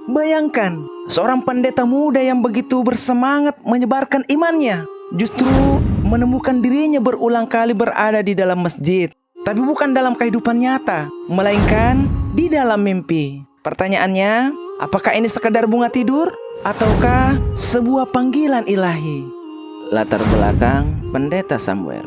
Bayangkan, seorang pendeta muda yang begitu bersemangat menyebarkan imannya, justru menemukan dirinya berulang kali berada di dalam masjid. Tapi bukan dalam kehidupan nyata, melainkan di dalam mimpi. Pertanyaannya, apakah ini sekadar bunga tidur? Ataukah sebuah panggilan ilahi? Latar belakang Pendeta Samuel.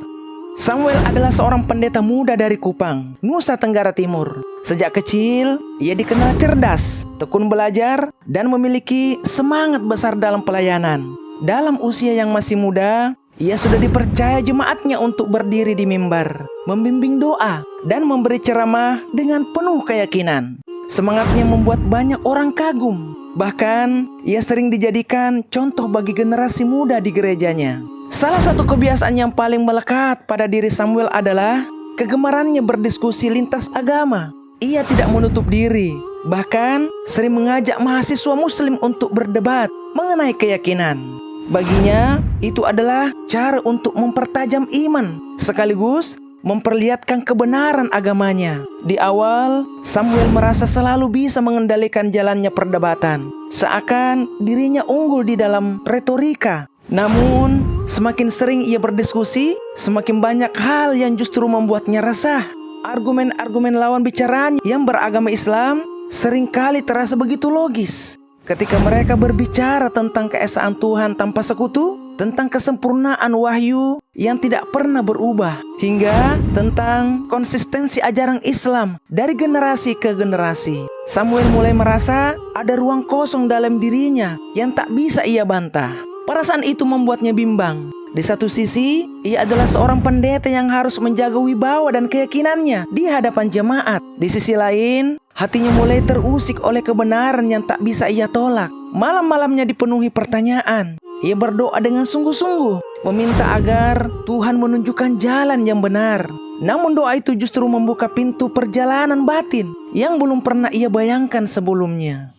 Samuel adalah seorang pendeta muda dari Kupang, Nusa Tenggara Timur. Sejak kecil, ia dikenal cerdas, tekun belajar, dan memiliki semangat besar dalam pelayanan. Dalam usia yang masih muda, ia sudah dipercaya jemaatnya untuk berdiri di mimbar, membimbing doa, dan memberi ceramah dengan penuh keyakinan. Semangatnya membuat banyak orang kagum. Bahkan, ia sering dijadikan contoh bagi generasi muda di gerejanya. Salah satu kebiasaan yang paling melekat pada diri Samuel adalah kegemarannya berdiskusi lintas agama. Ia tidak menutup diri, bahkan sering mengajak mahasiswa muslim untuk berdebat mengenai keyakinan. Baginya, itu adalah cara untuk mempertajam iman, sekaligus memperlihatkan kebenaran agamanya. Di awal, Samuel merasa selalu bisa mengendalikan jalannya perdebatan, seakan dirinya unggul di dalam retorika. Namun, semakin sering ia berdiskusi, semakin banyak hal yang justru membuatnya resah. Argumen-argumen lawan bicaranya yang beragama Islam seringkali terasa begitu logis. Ketika mereka berbicara tentang keesaan Tuhan tanpa sekutu, tentang kesempurnaan wahyu yang tidak pernah berubah, hingga tentang konsistensi ajaran Islam dari generasi ke generasi, Samuel mulai merasa ada ruang kosong dalam dirinya yang tak bisa ia bantah. Perasaan itu membuatnya bimbang. Di satu sisi, ia adalah seorang pendeta yang harus menjaga wibawa dan keyakinannya di hadapan jemaat. Di sisi lain, hatinya mulai terusik oleh kebenaran yang tak bisa ia tolak. Malam-malamnya dipenuhi pertanyaan. Ia berdoa dengan sungguh-sungguh, meminta agar Tuhan menunjukkan jalan yang benar. Namun doa itu justru membuka pintu perjalanan batin yang belum pernah ia bayangkan sebelumnya.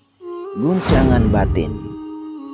Guncangan batin.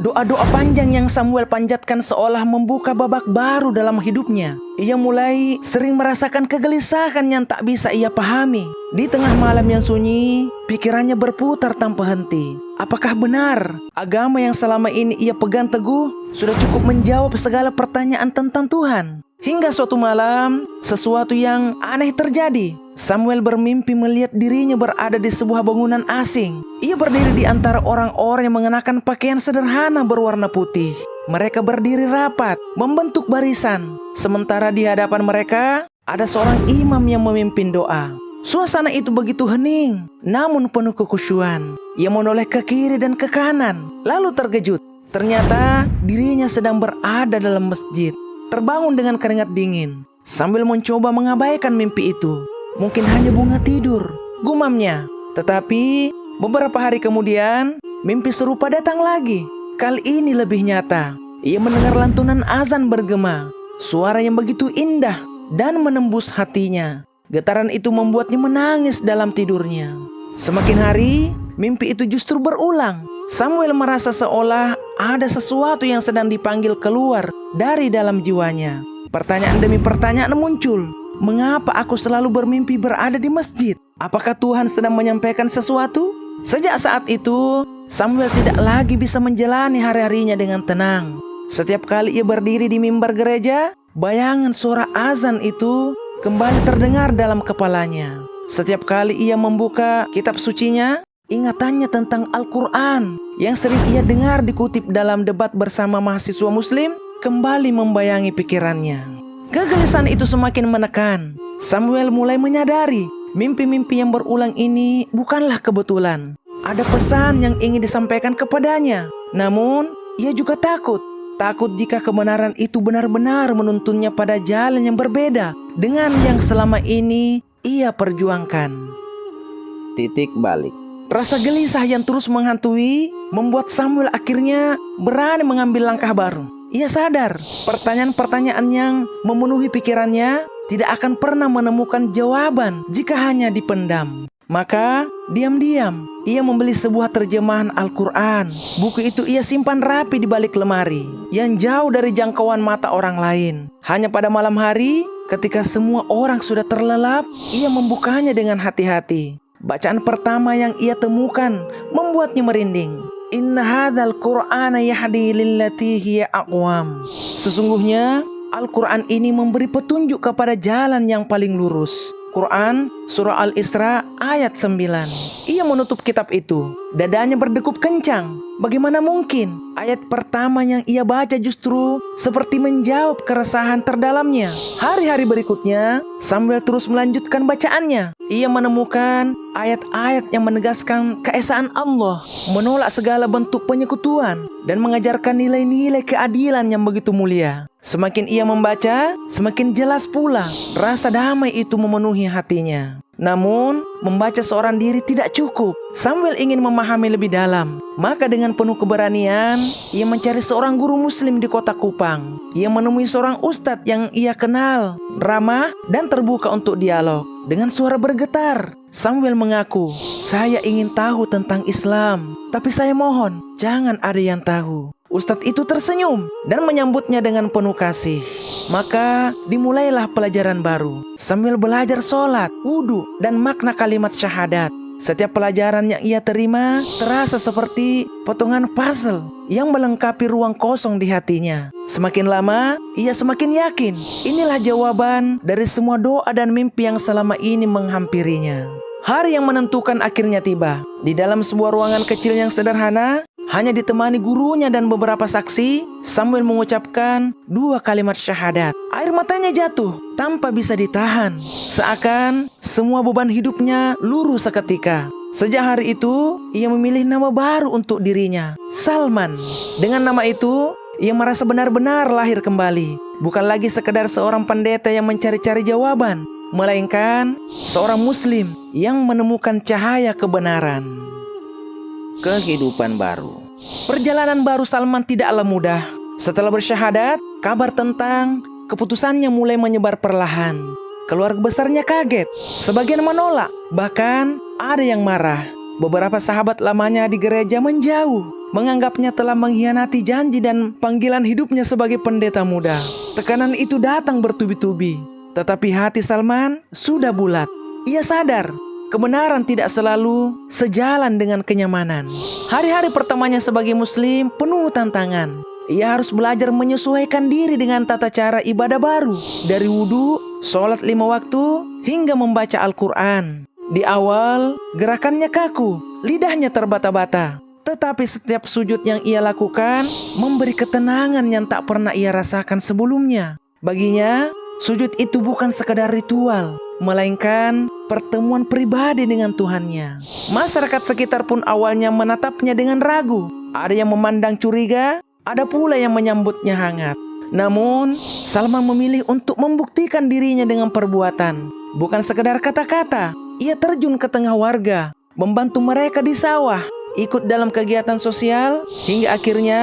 Doa-doa panjang yang Samuel panjatkan seolah membuka babak baru dalam hidupnya. Ia mulai sering merasakan kegelisahan yang tak bisa ia pahami. Di tengah malam yang sunyi, pikirannya berputar tanpa henti. Apakah benar agama yang selama ini ia pegang teguh sudah cukup menjawab segala pertanyaan tentang Tuhan? Hingga suatu malam, sesuatu yang aneh terjadi. Samuel bermimpi melihat dirinya berada di sebuah bangunan asing. Ia berdiri di antara orang-orang yang mengenakan pakaian sederhana berwarna putih. Mereka berdiri rapat, membentuk barisan. Sementara di hadapan mereka, ada seorang imam yang memimpin doa. Suasana itu begitu hening, namun penuh kekhusyuan. Ia menoleh ke kiri dan ke kanan, lalu terkejut. Ternyata dirinya sedang berada dalam masjid, terbangun dengan keringat dingin. Sambil mencoba mengabaikan mimpi itu. Mungkin hanya bunga tidur, gumamnya. Tetapi beberapa hari kemudian, mimpi serupa datang lagi. Kali ini lebih nyata. Ia mendengar lantunan azan bergema, suara yang begitu indah dan menembus hatinya. Getaran itu membuatnya menangis dalam tidurnya. Semakin hari, mimpi itu justru berulang. Samuel merasa seolah ada sesuatu yang sedang dipanggil keluar dari dalam jiwanya. Pertanyaan demi pertanyaan muncul. Mengapa aku selalu bermimpi berada di masjid? Apakah Tuhan sedang menyampaikan sesuatu? Sejak saat itu, Samuel tidak lagi bisa menjalani hari-harinya dengan tenang. Setiap kali ia berdiri di mimbar gereja, bayangan suara azan itu kembali terdengar dalam kepalanya. Setiap kali ia membuka kitab sucinya, ingatannya tentang Al-Quran yang sering ia dengar dikutip dalam debat bersama mahasiswa muslim kembali membayangi pikirannya. Kegelisahan itu semakin menekan. Samuel mulai menyadari mimpi-mimpi yang berulang ini bukanlah kebetulan. Ada pesan yang ingin disampaikan kepadanya. Namun, ia juga takut. Takut jika kebenaran itu benar-benar menuntunnya pada jalan yang berbeda dengan yang selama ini ia perjuangkan. Titik balik. Rasa gelisah yang terus menghantui membuat Samuel akhirnya berani mengambil langkah baru. Ia sadar pertanyaan-pertanyaan yang memenuhi pikirannya tidak akan pernah menemukan jawaban jika hanya dipendam. Maka diam-diam ia membeli sebuah terjemahan Al-Quran. Buku itu ia simpan rapi di balik lemari yang jauh dari jangkauan mata orang lain. Hanya pada malam hari ketika semua orang sudah terlelap, ia membukanya dengan hati-hati. Bacaan pertama yang ia temukan membuatnya merinding. Inna hadzal Qur'ana yahdi lillati hiya aqwam. Sesungguhnya Al-Quran ini memberi petunjuk kepada jalan yang paling lurus. Quran Surah Al-Isra ayat 9. Ia menutup kitab itu. Dadanya berdekup kencang. Bagaimana mungkin? Ayat pertama yang ia baca justru seperti menjawab keresahan terdalamnya. Hari-hari berikutnya, Samuel terus melanjutkan bacaannya. Ia menemukan ayat-ayat yang menegaskan keesaan Allah, menolak segala bentuk penyekutuan, dan mengajarkan nilai-nilai keadilan yang begitu mulia. Semakin ia membaca, semakin jelas pula rasa damai itu memenuhi hatinya. Namun, membaca seorang diri tidak cukup. Samuel ingin memahami lebih dalam. Maka dengan penuh keberanian, ia mencari seorang guru muslim di kota Kupang. Ia menemui seorang ustadz yang ia kenal, ramah dan terbuka untuk dialog. Dengan suara bergetar, Samuel mengaku, "Saya ingin tahu tentang Islam, tapi saya mohon, jangan ada yang tahu." Ustadz itu tersenyum dan menyambutnya dengan penuh kasih. Maka dimulailah pelajaran baru. Samuel belajar sholat, wudhu, dan makna kalimat syahadat. Setiap pelajaran yang ia terima terasa seperti potongan puzzle yang melengkapi ruang kosong di hatinya. Semakin lama, ia semakin yakin inilah jawaban dari semua doa dan mimpi yang selama ini menghampirinya. Hari yang menentukan akhirnya tiba. Di dalam sebuah ruangan kecil yang sederhana, hanya ditemani gurunya dan beberapa saksi, Samuel mengucapkan 2 kalimat syahadat. Air matanya jatuh tanpa bisa ditahan. Seakan semua beban hidupnya lurus seketika. Sejak hari itu, ia memilih nama baru untuk dirinya, Salman. Dengan nama itu, ia merasa benar-benar lahir kembali. Bukan lagi sekedar seorang pendeta yang mencari-cari jawaban, melainkan seorang muslim yang menemukan cahaya kebenaran. Kehidupan baru. Perjalanan baru Salman tidaklah mudah. Setelah bersyahadat, kabar tentang keputusannya mulai menyebar perlahan. Keluarga besarnya kaget, sebagian menolak, bahkan ada yang marah. Beberapa sahabat lamanya di gereja menjauh, menganggapnya telah mengkhianati janji dan panggilan hidupnya sebagai pendeta muda. Tekanan itu datang bertubi-tubi, tetapi hati Salman sudah bulat. Ia sadar kebenaran tidak selalu sejalan dengan kenyamanan. Hari-hari pertamanya sebagai muslim penuh tantangan. Ia harus belajar menyesuaikan diri dengan tata cara ibadah baru. Dari wudhu, sholat 5 waktu, hingga membaca Al-Quran. Di awal, gerakannya kaku, lidahnya terbata-bata. Tetapi setiap sujud yang ia lakukan memberi ketenangan yang tak pernah ia rasakan sebelumnya. Baginya, sujud itu bukan sekadar ritual, melainkan pertemuan pribadi dengan Tuhannya. Masyarakat sekitar pun awalnya menatapnya dengan ragu. Ada yang memandang curiga, ada pula yang menyambutnya hangat. Namun, Salman memilih untuk membuktikan dirinya dengan perbuatan. Bukan sekedar kata-kata, ia terjun ke tengah warga, membantu mereka di sawah, ikut dalam kegiatan sosial, hingga akhirnya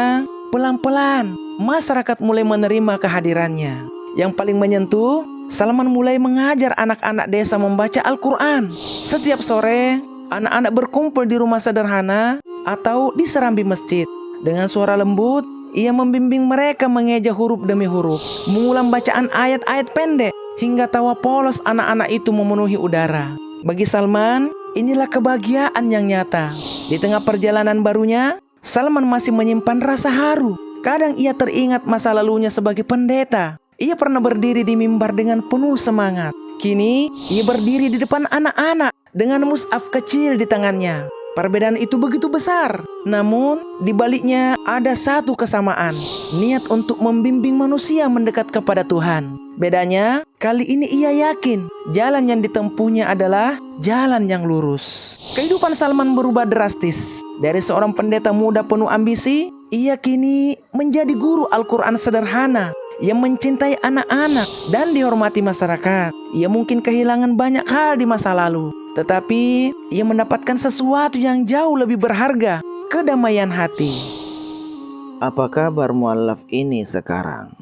pelan-pelan masyarakat mulai menerima kehadirannya. Yang paling menyentuh, Salman mulai mengajar anak-anak desa membaca Al-Quran. Setiap sore, anak-anak berkumpul di rumah sederhana atau di serambi masjid. Dengan suara lembut, ia membimbing mereka mengeja huruf demi huruf, mengulang bacaan ayat-ayat pendek, hingga tawa polos anak-anak itu memenuhi udara. Bagi Salman, inilah kebahagiaan yang nyata. Di tengah perjalanan barunya, Salman masih menyimpan rasa haru. Kadang ia teringat masa lalunya sebagai pendeta. Ia pernah berdiri di mimbar dengan penuh semangat. Kini, ia berdiri di depan anak-anak dengan mushaf kecil di tangannya. Perbedaan itu begitu besar, namun di baliknya ada satu kesamaan, niat untuk membimbing manusia mendekat kepada Tuhan. Bedanya, kali ini ia yakin jalan yang ditempuhnya adalah jalan yang lurus. Kehidupan Salman berubah drastis. Dari seorang pendeta muda penuh ambisi, ia kini menjadi guru Al-Quran sederhana yang mencintai anak-anak dan dihormati masyarakat. Ia mungkin kehilangan banyak hal di masa lalu, tetapi ia mendapatkan sesuatu yang jauh lebih berharga, kedamaian hati. Apa kabar mualaf ini sekarang?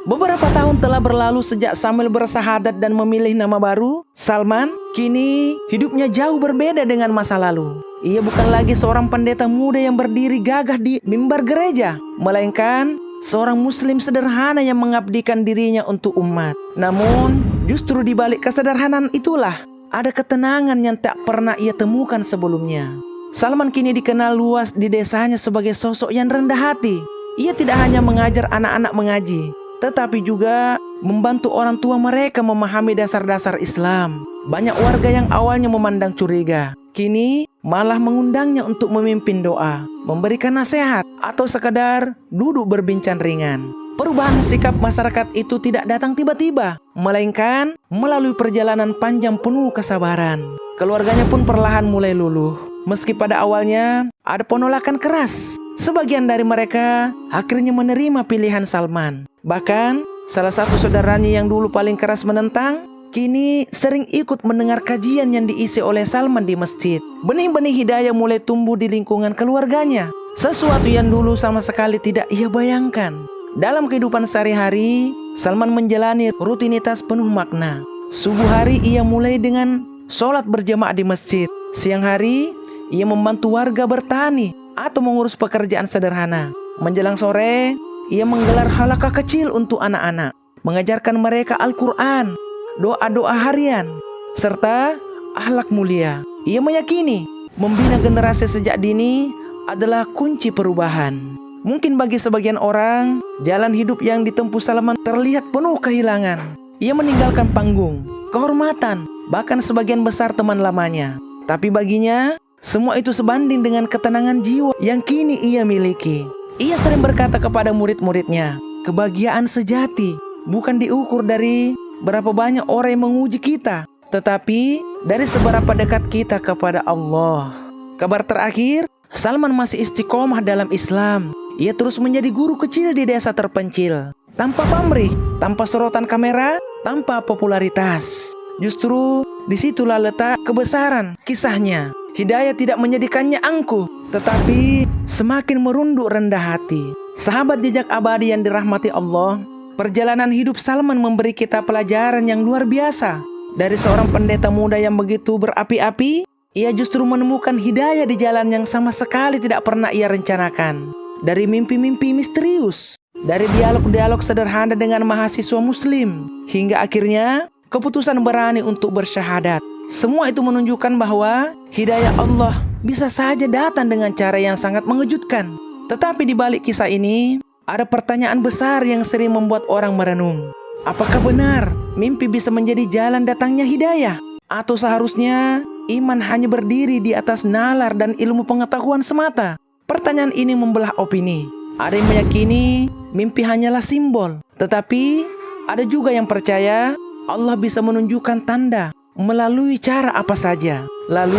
Beberapa tahun telah berlalu sejak Samuel bersyahadat dan memilih nama baru, Salman. Kini hidupnya jauh berbeda dengan masa lalu. Ia bukan lagi seorang pendeta muda yang berdiri gagah di mimbar gereja, melainkan seorang muslim sederhana yang mengabdikan dirinya untuk umat. Namun, justru di balik kesederhanaan itulah ada ketenangan yang tak pernah ia temukan sebelumnya. Salman kini dikenal luas di desanya sebagai sosok yang rendah hati. Ia tidak hanya mengajar anak-anak mengaji, tetapi juga membantu orang tua mereka memahami dasar-dasar Islam. Banyak warga yang awalnya memandang curiga, kini malah mengundangnya untuk memimpin doa, memberikan nasihat, atau sekadar duduk berbincang ringan. Perubahan sikap masyarakat itu tidak datang tiba-tiba, melainkan melalui perjalanan panjang penuh kesabaran. Keluarganya pun perlahan mulai luluh. Meski pada awalnya ada penolakan keras, sebagian dari mereka akhirnya menerima pilihan Salman. Bahkan salah satu saudaranya yang dulu paling keras menentang, kini sering ikut mendengar kajian yang diisi oleh Salman di masjid. Benih-benih hidayah mulai tumbuh di lingkungan keluarganya, sesuatu yang dulu sama sekali tidak ia bayangkan. Dalam kehidupan sehari-hari, Salman menjalani rutinitas penuh makna. Subuh hari ia mulai dengan sholat berjamaah di masjid. Siang hari, ia membantu warga bertani atau mengurus pekerjaan sederhana. Menjelang sore, ia menggelar halaqah kecil untuk anak-anak, mengajarkan mereka Al-Quran, doa-doa harian, serta akhlak mulia. Ia meyakini membina generasi sejak dini adalah kunci perubahan. Mungkin bagi sebagian orang, jalan hidup yang ditempuh Salman terlihat penuh kehilangan. Ia meninggalkan panggung, kehormatan, bahkan sebagian besar teman lamanya. Tapi baginya, semua itu sebanding dengan ketenangan jiwa yang kini ia miliki. Ia sering berkata kepada murid-muridnya, kebahagiaan sejati bukan diukur dari berapa banyak orang yang menguji kita, tetapi dari seberapa dekat kita kepada Allah. Kabar terakhir, Salman masih istiqomah dalam Islam. Ia terus menjadi guru kecil di desa terpencil, tanpa pamrih, tanpa sorotan kamera, tanpa popularitas. Justru disitulah letak kebesaran kisahnya. Hidayah tidak menjadikannya angkuh, tetapi semakin merunduk rendah hati. Sahabat jejak abadi yang dirahmati Allah, perjalanan hidup Salman memberi kita pelajaran yang luar biasa. Dari seorang pendeta muda yang begitu berapi-api, ia justru menemukan hidayah di jalan yang sama sekali tidak pernah ia rencanakan. Dari mimpi-mimpi misterius, dari dialog-dialog sederhana dengan mahasiswa muslim, hingga akhirnya keputusan berani untuk bersyahadat. Semua itu menunjukkan bahwa hidayah Allah bisa saja datang dengan cara yang sangat mengejutkan. Tetapi di balik kisah ini, ada pertanyaan besar yang sering membuat orang merenung. Apakah benar mimpi bisa menjadi jalan datangnya hidayah? Atau seharusnya iman hanya berdiri di atas nalar dan ilmu pengetahuan semata? Pertanyaan ini membelah opini. Ada yang meyakini mimpi hanyalah simbol, tetapi ada juga yang percaya Allah bisa menunjukkan tanda melalui cara apa saja. Lalu,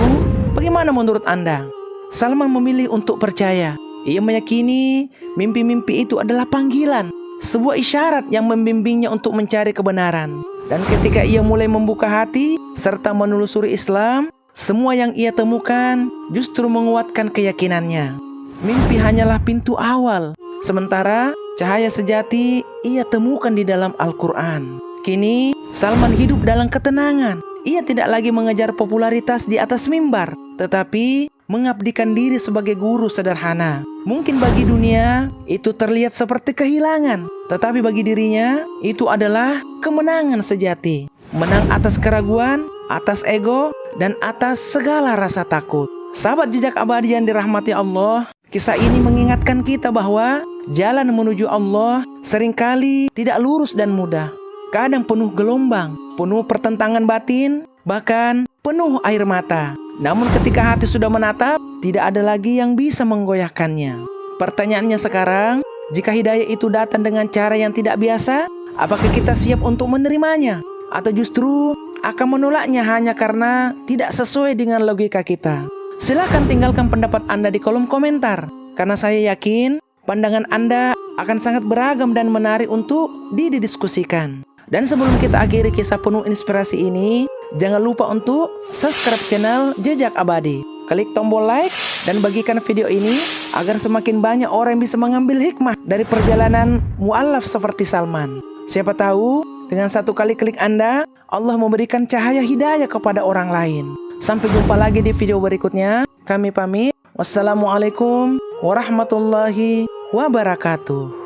bagaimana menurut Anda? Salman memilih untuk percaya. Ia meyakini mimpi-mimpi itu adalah panggilan, sebuah isyarat yang membimbingnya untuk mencari kebenaran. Dan ketika ia mulai membuka hati serta menelusuri Islam, semua yang ia temukan justru menguatkan keyakinannya. Mimpi hanyalah pintu awal, sementara cahaya sejati ia temukan di dalam Al-Quran. Kini, Salman hidup dalam ketenangan. Ia tidak lagi mengejar popularitas di atas mimbar, tetapi mengabdikan diri sebagai guru sederhana. Mungkin bagi dunia, itu terlihat seperti kehilangan, tetapi bagi dirinya, itu adalah kemenangan sejati. Menang atas keraguan, atas ego, dan atas segala rasa takut. Sahabat jejak abadi yang dirahmati Allah, kisah ini mengingatkan kita bahwa jalan menuju Allah seringkali tidak lurus dan mudah. Kadang penuh gelombang, penuh pertentangan batin, bahkan penuh air mata. Namun ketika hati sudah menatap, tidak ada lagi yang bisa menggoyahkannya. Pertanyaannya sekarang, jika hidayah itu datang dengan cara yang tidak biasa, apakah kita siap untuk menerimanya? Atau justru akan menolaknya hanya karena tidak sesuai dengan logika kita? Silakan tinggalkan pendapat Anda di kolom komentar, karena saya yakin pandangan Anda akan sangat beragam dan menarik untuk didiskusikan. Dan sebelum kita akhiri kisah penuh inspirasi ini, jangan lupa untuk subscribe channel Jejak Abadi. Klik tombol like dan bagikan video ini agar semakin banyak orang yang bisa mengambil hikmah dari perjalanan mu'alaf seperti Salman. Siapa tahu dengan satu kali klik Anda, Allah memberikan cahaya hidayah kepada orang lain. Sampai jumpa lagi di video berikutnya. Kami pamit. Wassalamualaikum warahmatullahi wabarakatuh.